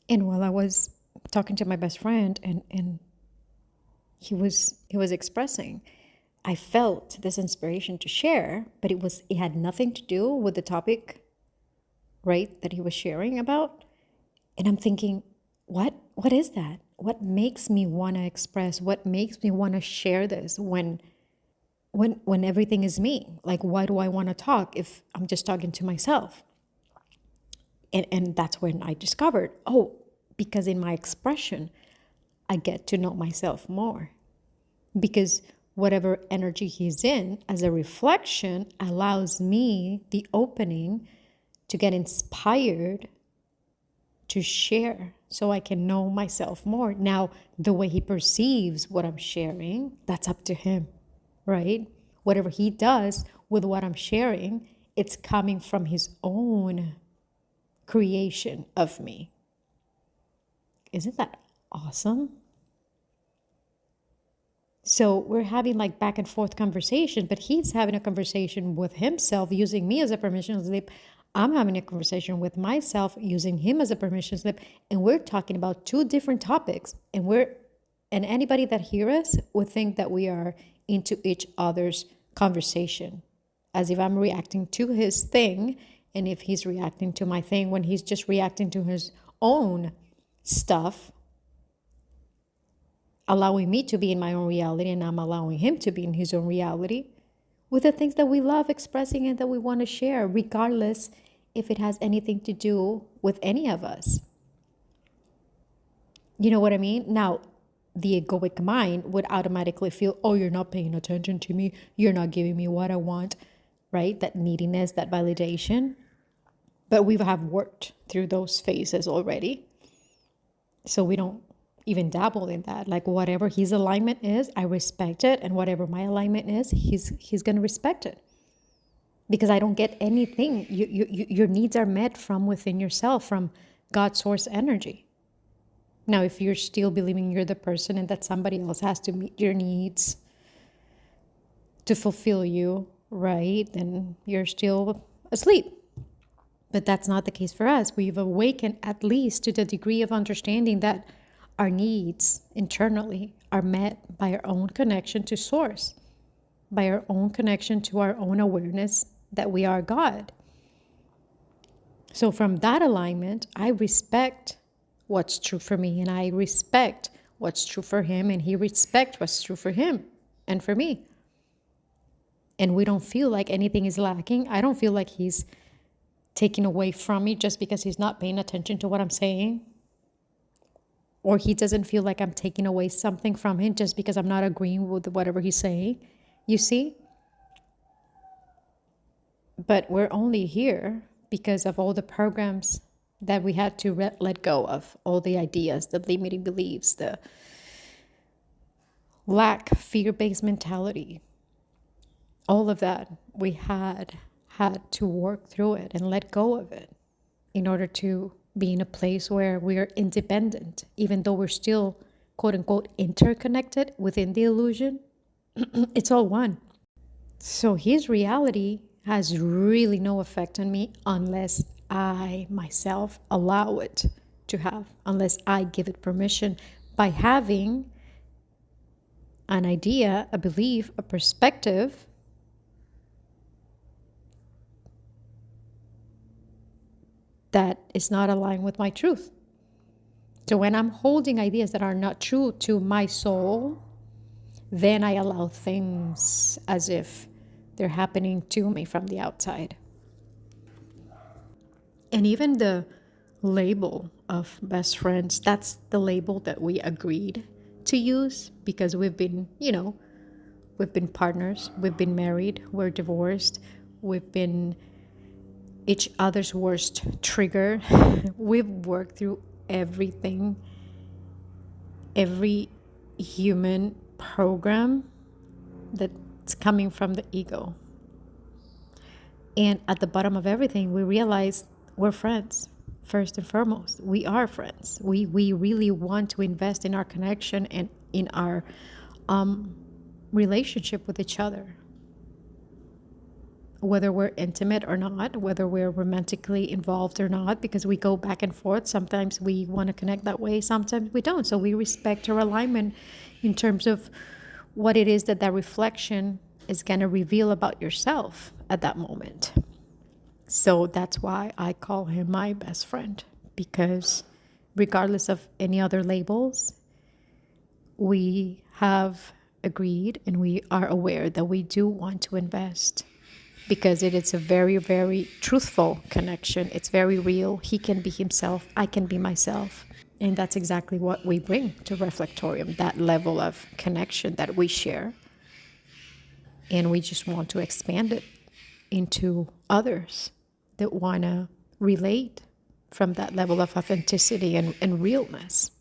And while I was talking to my best friend and he was expressing, I felt this inspiration to share, but it had nothing to do with the topic, right, that he was sharing about. And I'm thinking, what is that? What makes me want to express? What makes me want to share this when everything is me? Like, why do I want to talk if I'm just talking to myself? And that's when I discovered, oh, because in my expression, I get to know myself more. Because whatever energy he's in, as a reflection, allows me the opening to get inspired to share so I can know myself more. Now, the way he perceives what I'm sharing, that's up to him, right? Whatever he does with what I'm sharing, it's coming from his own creation of me. Isn't that awesome? So we're having like back and forth conversation, but he's having a conversation with himself using me as a permission slip. I'm having a conversation with myself using him as a permission slip. And we're talking about two different topics. And anybody that hears us would think that we are into each other's conversation, as if I'm reacting to his thing and if he's reacting to my thing when he's just reacting to his own stuff, allowing me to be in my own reality, and I'm allowing him to be in his own reality with the things that we love expressing and that we want to share, regardless if it has anything to do with any of us. You know what I mean? Now, the egoic mind would automatically feel, oh, you're not paying attention to me. You're not giving me what I want, right? That neediness, that validation. But we have worked through those phases already. So we don't even dabble in that. Like whatever his alignment is, I respect it. And whatever my alignment is, he's going to respect it. Because I don't get anything. Your needs are met from within yourself, from God's source energy. Now, if you're still believing you're the person and that somebody else has to meet your needs to fulfill you, right, then you're still asleep. But that's not the case for us. We've awakened at least to the degree of understanding that our needs internally are met by our own connection to source, by our own connection to our own awareness that we are God. So from that alignment, I respect what's true for me, and I respect what's true for him, and he respects what's true for him and for me. And we don't feel like anything is lacking. I don't feel like he's taking away from me just because he's not paying attention to what I'm saying. Or he doesn't feel like I'm taking away something from him just because I'm not agreeing with whatever he's saying. You see? But we're only here because of all the programs that we had to let go of, all the ideas, the limiting beliefs, the lack, fear-based mentality, all of that. We had to work through it and let go of it in order to be in a place where we are independent, even though we're still, quote unquote, interconnected within the illusion. It's all one. So his reality has really no effect on me unless I myself allow it to have, unless I give it permission by having an idea, a belief, a perspective that is not aligned with my truth. So when I'm holding ideas that are not true to my soul, then I allow things as if they're happening to me from the outside. And even the label of best friends, that's the label that we agreed to use because we've been, we've been partners, we've been married, we're divorced, we've been each other's worst trigger. We've worked through everything, every human program that's coming from the ego. And at the bottom of everything, we realize we're friends. First and foremost, we are friends. We really want to invest in our connection and in our relationship with each other. whether we're intimate or not, whether we're romantically involved or not, because we go back and forth. Sometimes we want to connect that way, sometimes we don't. So we respect our alignment in terms of what it is that reflection is going to reveal about yourself at that moment. So that's why I call him my best friend, because regardless of any other labels, we have agreed and we are aware that we do want to invest, because it is a very, very truthful connection. It's very real. He can be himself, I can be myself. And that's exactly what we bring to Reflectorium, that level of connection that we share. And we just want to expand it into others that want to relate from that level of authenticity and realness.